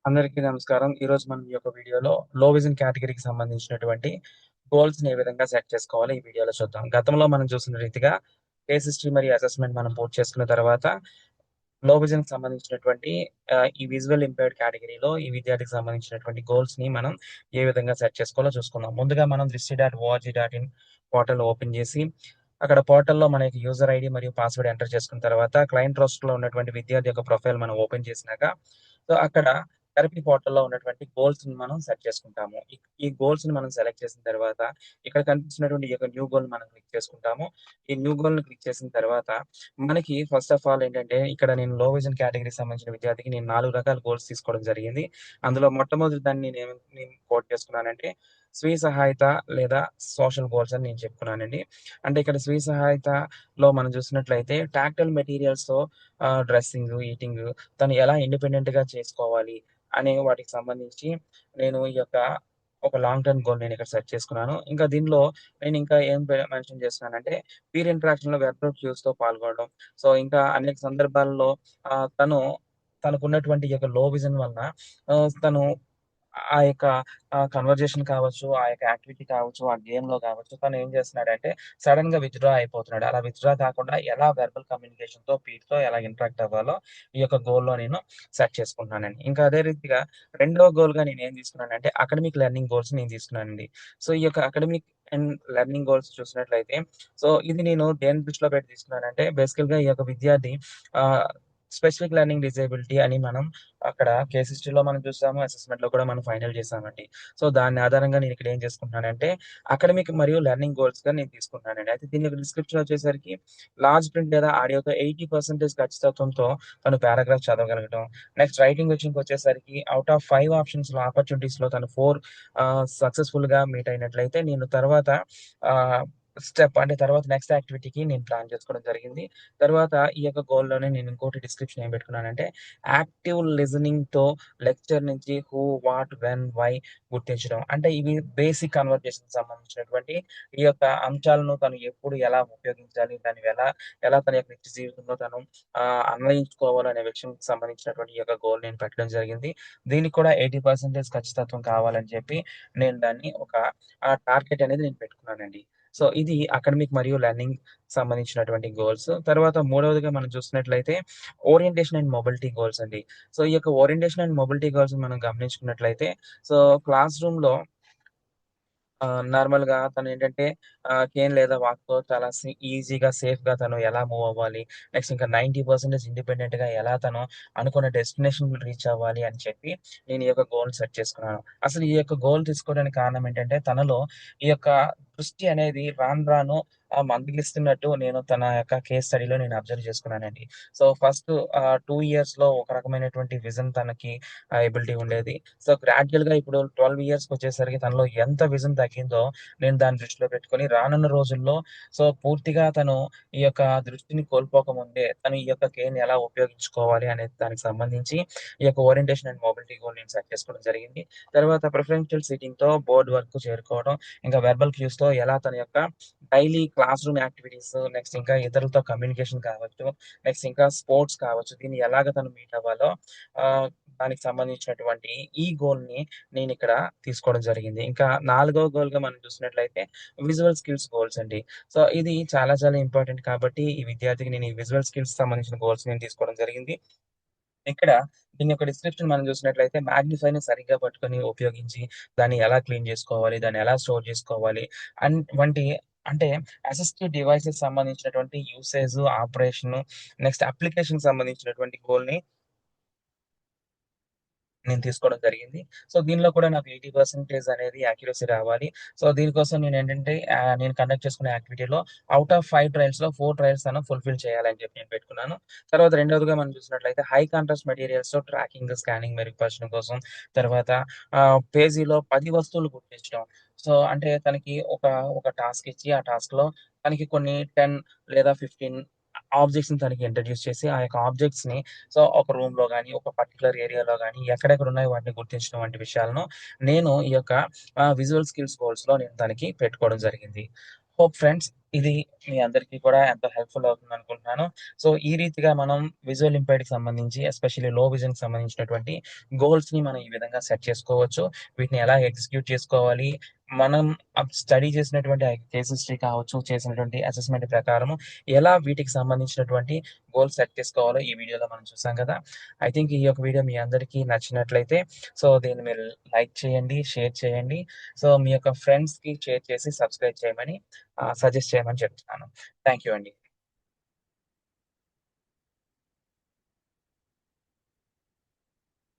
అందరికీ నమస్కారం. ఈరోజు మనం ఈ యొక్క వీడియోలో లో విజన్ కేటగిరీకి సంబంధించినటువంటి గోల్స్‌ని ఏ విధంగా సెట్ చేసుకోవాలో ఈ వీడియోలో చూద్దాం. గతంలో మనం చూసిన రీతిగా కేస్ హిస్టరీ మరియు అసెస్మెంట్ మనం పూర్తి చేసుకున్న తర్వాత లో విజన్‌కి సంబంధించినటువంటి ఈ విజువల్ ఇంపైర్డ్ కేటగిరీలో ఈ విద్యార్థికి సంబంధించినటువంటి గోల్స్‌ని మనం ఏ విధంగా సెట్ చేసుకోవాలో చూసుకుందాం. ముందుగా మనం దృష్టి.org.in పోర్టల్ ఓపెన్ చేసి, అక్కడ పోర్టల్‌లో మన యొక్క యూజర్ ఐడీ మరియు పాస్వర్డ్ ఎంటర్ చేసుకున్న తర్వాత క్లయింట్ రోస్టర్‌లో ఉన్నటువంటి విద్యార్థి యొక్క ప్రొఫైల్ మనం ఓపెన్ చేసినాక, సో, అక్కడ థెరపీ పోర్టల్‌లో ఉన్నటువంటి గోల్స్‌ని మనం సెట్ చేసుకుంటాము. ఈ గోల్స్‌ని మనం సెలెక్ట్ చేసిన తర్వాత ఇక్కడ కనిపిస్తున్నటువంటి ఈ యొక్క న్యూ గోల్ మనం క్లిక్ చేసుకుంటాము. ఈ న్యూ గోల్‌ని క్లిక్ చేసిన తర్వాత మనకి ఫస్ట్ ఆఫ్ ఆల్ ఏంటంటే, ఇక్కడ నేను లో విజన్ కేటగరీకి సంబంధించిన విద్యార్థికి నేను 4 రకాల గోల్స్ తీసుకోవడం జరిగింది. అందులో మొట్టమొదటి దాన్ని నేను కోట్ చేసుకున్నానంటే, స్వీయ సహాయత లేదా సోషల్ గోల్స్ అని నేను చెప్పుకున్నానండి. అంటే ఇక్కడ స్వీయ సహాయతలో మనం చూసినట్లయితే టాక్టైల్ మెటీరియల్స్‌తో డ్రెస్సింగు, ఈటింగు తను ఎలా ఇండిపెండెంట్‌గా చేసుకోవాలి అనే వాటికి సంబంధించి నేను ఈ యొక్క ఒక లాంగ్ టర్మ్ గోల్ నేనిక్కడ సెట్ చేసుకున్నాను. ఇంకా దీనిలో నేనింకా ఏం మెన్షన్ చేస్తున్నానంటే, పీర్ ఇంటరాక్షన్‌లో వెర్బల్ క్యూస్‌తో పాల్గొనడం. సో, ఇంకా అనేక సందర్భాల్లో తనకున్నటువంటి ఈ యొక్క లో విజన్ వలన తను ఆ యొక్క కన్వర్జేషన్ కావచ్చు, ఆ యొక్క యాక్టివిటీ కావచ్చు, ఆ గేమ్‌లో కావచ్చు, తను ఏం చేస్తున్నాడంటే సడెన్‌గా విత్‌డ్రా అయిపోతున్నాడు. అలా విత్‌డ్రా కాకుండా ఎలా వెర్బల్ కమ్యూనికేషన్‌తో పీర్‌తో ఎలా ఇంటరాక్ట్ అవ్వాలో ఈ యొక్క గోల్‌లో నేను సెట్ చేసుకుంటున్నానండి. ఇంకా అదే రీతిగా రెండవ గోల్‌గా నేనేం తీసుకున్నానంటే అకాడమిక్ లెర్నింగ్ గోల్స్ నేను తీసుకున్నానండి. సో, ఈ యొక్క అకాడమిక్ అండ్ లెర్నింగ్ గోల్స్ చూసినట్లయితే, సో, ఇది నేను దేన్ని దృష్టిలో పెట్టి తీసుకున్నానంటే బేసికల్‌గా ఈ యొక్క విద్యార్థి ఆహ్, స్పెసిఫిక్ లెర్నింగ్ డిజేబిలిటీ అని మనం అక్కడ కేస్ హిస్టరీలో మనం చూసాము. అసెస్మెంట్‌లో కూడా మనం ఫైనల్ చేసామండి. సో, దాని ఆధారంగా నేనిక్కడ ఏం చేసుకుంటున్నానంటే, అకాడమిక్ మరియు లెర్నింగ్ గోల్స్‌గా నేను తీసుకుంటున్నానండి. అయితే దీని యొక్క డిస్క్రిప్షన్ వచ్చేసరికి లార్జ్ ప్రింట్ లేదా ఆడియోతో 80% ఖచ్చితత్వంతో తను పారాగ్రాఫ్ చదవగలగటం. నెక్స్ట్ రైటింగ్ విషయంకొచ్చేసరికి ఔట్ ఆఫ్ 5 ఆపర్చునిటీస్‌లో తను 4 సక్సెస్‌ఫుల్‌గా మీట్ అయినట్లయితే నేను తర్వాత ఆహ్, అంటే తర్వాత నెక్స్ట్ యాక్టివిటీకి నేను ప్లాన్ చేసుకోవడం జరిగింది. తర్వాత ఈ యొక్క గోల్‌లోనే నేను ఇంకోటి డిస్క్రిప్షన్ ఏం పెట్టుకున్నానంటే, యాక్టివ్ లిజనింగ్‌తో లెక్చర్ నుంచి హూ, వాట్, వెన్, వై గుర్తించడం. అంటే ఇవి బేసిక్ కన్వర్జేషన్‌కి సంబంధించినటువంటి ఈ యొక్క అంశాలను తను ఎప్పుడు ఎలా ఉపయోగించాలి, దాన్ని ఎలా ఎలా తన యొక్క నిత్య జీవితంలో తను అన్వయించుకోవాలనే విషయంకి సంబంధించినటువంటి ఈ యొక్క గోల్ నేను పెట్టడం జరిగింది. దీనికి కూడా 80% ఖచ్చితత్వం కావాలని చెప్పి నేను దాన్ని ఒక టార్గెట్ అనేది నేను పెట్టుకున్నానండి. సో, ఇది అకాడమిక్ మరియు లెర్నింగ్ సంబంధించినటువంటి గోల్స్. తర్వాత మూడవదిగా మనం చూసినట్లయితే ఓరియంటేషన్ అండ్ మొబిలిటీ గోల్స్ అండి. సో, ఈ యొక్క ఓరియంటేషన్ అండ్ మొబిలిటీ గోల్స్ మనం గమనించుకున్నట్లయితే, సో, క్లాస్ రూమ్‌లో నార్మల్‌గా తనేంటంటే కేన్ లేదా వాక్‌తో చాలా ఈజీగా, సేఫ్‌గా తను ఎలా మూవ్ అవ్వాలి. నెక్స్ట్ ఇంకా 90% ఇండిపెండెంట్‌గా ఎలా తను అనుకున్న డెస్టినేషన్ రీచ్ అవ్వాలి అని చెప్పి నేను ఈ యొక్క గోల్ సెట్ చేసుకున్నాను. అసలు ఈ యొక్క గోల్ తీసుకోవడానికి కారణం ఏంటంటే తనలో ఈ యొక్క దృష్టి అనేది రాను రాను మందగిస్తున్నట్టు నేను తన యొక్క కేస్ స్టడీలో నేను అబ్జర్వ్ చేసుకున్నానండి. సో, ఫస్ట్ 2 ఇయర్స్‌లో ఒక రకమైనటువంటి విజన్ తనకి ఎబిలిటీ ఉండేది. సో, గ్రాడ్యుయల్‌గా ఇప్పుడు 12 ఇయర్స్‌కొచ్చేసరికి తనలో ఎంత విజన్ తగ్గిందో, నేను దాన్ని దృష్టిలో పెట్టుకొని రానున్న రోజుల్లో సో, పూర్తిగా తను ఈ యొక్క దృష్టిని కోల్పోకముందే, తను ఈ యొక్క కేర్‌ని ఎలా ఉపయోగించుకోవాలి అనే దానికి సంబంధించి, ఈ యొక్క ఓరియంటేషన్ అండ్ మొబిలిటీ గోల్ నేను సెట్ చేసుకోవడం జరిగింది. తర్వాత ప్రిఫరెన్షియల్ సీటింగ్‌తో బోర్డ్ వర్క్ చేరుకోవడం, ఇంకా వెర్బల్ క్యూస్‌తో ఎలా తన యొక్క daily class room activities, next ఇంకా ఇతరులతో కమ్యూనికేషన్ కావచ్చు, నెక్స్ట్ ఇంకా స్పోర్ట్స్ కావచ్చు, దీన్ని ఎలాగ తను మీట్ అవ్వాలో ఆహ్, దానికి సంబంధించినటువంటి ఈ గోల్‌ని నేనిక్కడ తీసుకోవడం జరిగింది. ఇంకా నాలుగవ గోల్‌గా మనం చూసినట్లయితే విజువల్ స్కిల్స్ గోల్స్ అండి. సో, ఇది చాలా చాలా ఇంపార్టెంట్ కాబట్టి ఈ విద్యార్థికి నేను ఈ విజువల్ స్కిల్స్ సంబంధించిన గోల్స్ నేను తీసుకోవడం జరిగింది. ఇక్కడ దీని యొక్క డిస్క్రిప్షన్ మనం చూసినట్లయితే మాగ్నిఫైర్‌ని సరిగ్గా పట్టుకొని ఉపయోగించి దాన్ని ఎలా క్లీన్ చేసుకోవాలి, దాన్ని ఎలా స్టోర్ చేసుకోవాలి వంటి అంటే అసిస్టివ్ డివైసెస్ సంబంధించినటువంటి యూసేజ్, ఆపరేషను, నెక్స్ట్ అప్లికేషన్‌కి సంబంధించినటువంటి గోల్‌ని నేను తీసుకోవడం జరిగింది. సో, దీనిలో కూడా నాకు 80% అనేది యాక్యురసీ రావాలి. సో, దీనికోసం నేనేంటంటే నేను కండక్ట్ చేసుకునే యాక్టివిటీలో ఔట్ ఆఫ్ 5 ట్రయల్స్‌లో 4 ట్రయల్స్ తను ఫుల్‌ఫిల్ చేయాలని చెప్పి నేను పెట్టుకున్నాను. తర్వాత రెండోదిగా మనం చూసినట్లయితే హై కాంట్రాస్ట్ మెటీరియల్స్‌తో ట్రాకింగ్, స్కానింగ్ మెరుగుపరచడం కోసం, తర్వాత పేజీలో 10 వస్తువులు గుర్తించడం. సో, అంటే తనకి ఒక టాస్క్ ఇచ్చి, ఆ టాస్క్‌లో తనకి కొన్ని 10 లేదా 15 ఆబ్జెక్ట్స్‌ని తనకి ఇంట్రొడ్యూస్ చేసి, ఆ యొక్క ఆబ్జెక్ట్స్‌ని సో, ఒక రూమ్‌లో గాని, ఒక పర్టిక్యులర్ ఏరియాలో గాని, ఎక్కడెక్కడ ఉన్నాయో వాటిని గుర్తించడం వంటి విషయాలను నేను ఈ యొక్క విజువల్ స్కిల్స్ గోల్స్‌లో నేను తనకి పెట్టుకోవడం జరిగింది. హోప్ ఫ్రెండ్స్ ఇది మీ అందరికీ కూడా ఎంతో హెల్ప్‌ఫుల్ అవుతుందనుకుంటున్నాను. సో, ఈ రీతిగా మనం విజువల్ ఇంపైర్డ్‌కి సంబంధించి ఎస్పెషల్లీ లో విజన్‌కి సంబంధించినటువంటి గోల్స్‌ని మనం ఈ విధంగా సెట్ చేసుకోవచ్చు. వీటిని ఎలా ఎగ్జిక్యూట్ చేసుకోవాలి, మనం స్టడీ చేసినటువంటి ఆ కేస్ హిస్టరీ కావచ్చు, చేసినటువంటి అసెస్‌మెంట్ ప్రకారము ఎలా వీటికి సంబంధించినటువంటి గోల్ సెట్ చేసుకోవాలో ఈ వీడియోలో మనం చూసాం కదా! ఐ థింక్ ఈ యొక్క వీడియో మీ అందరికీ నచ్చినట్లయితే సో, దీన్ని మీరు లైక్ చేయండి, షేర్ చేయండి. సో, మీ యొక్క ఫ్రెండ్స్‌కి షేర్ చేసి సబ్స్క్రైబ్ చేయమని సజెస్ట్ చేయమని చెప్తున్నాను. థాంక్ యూ అండి.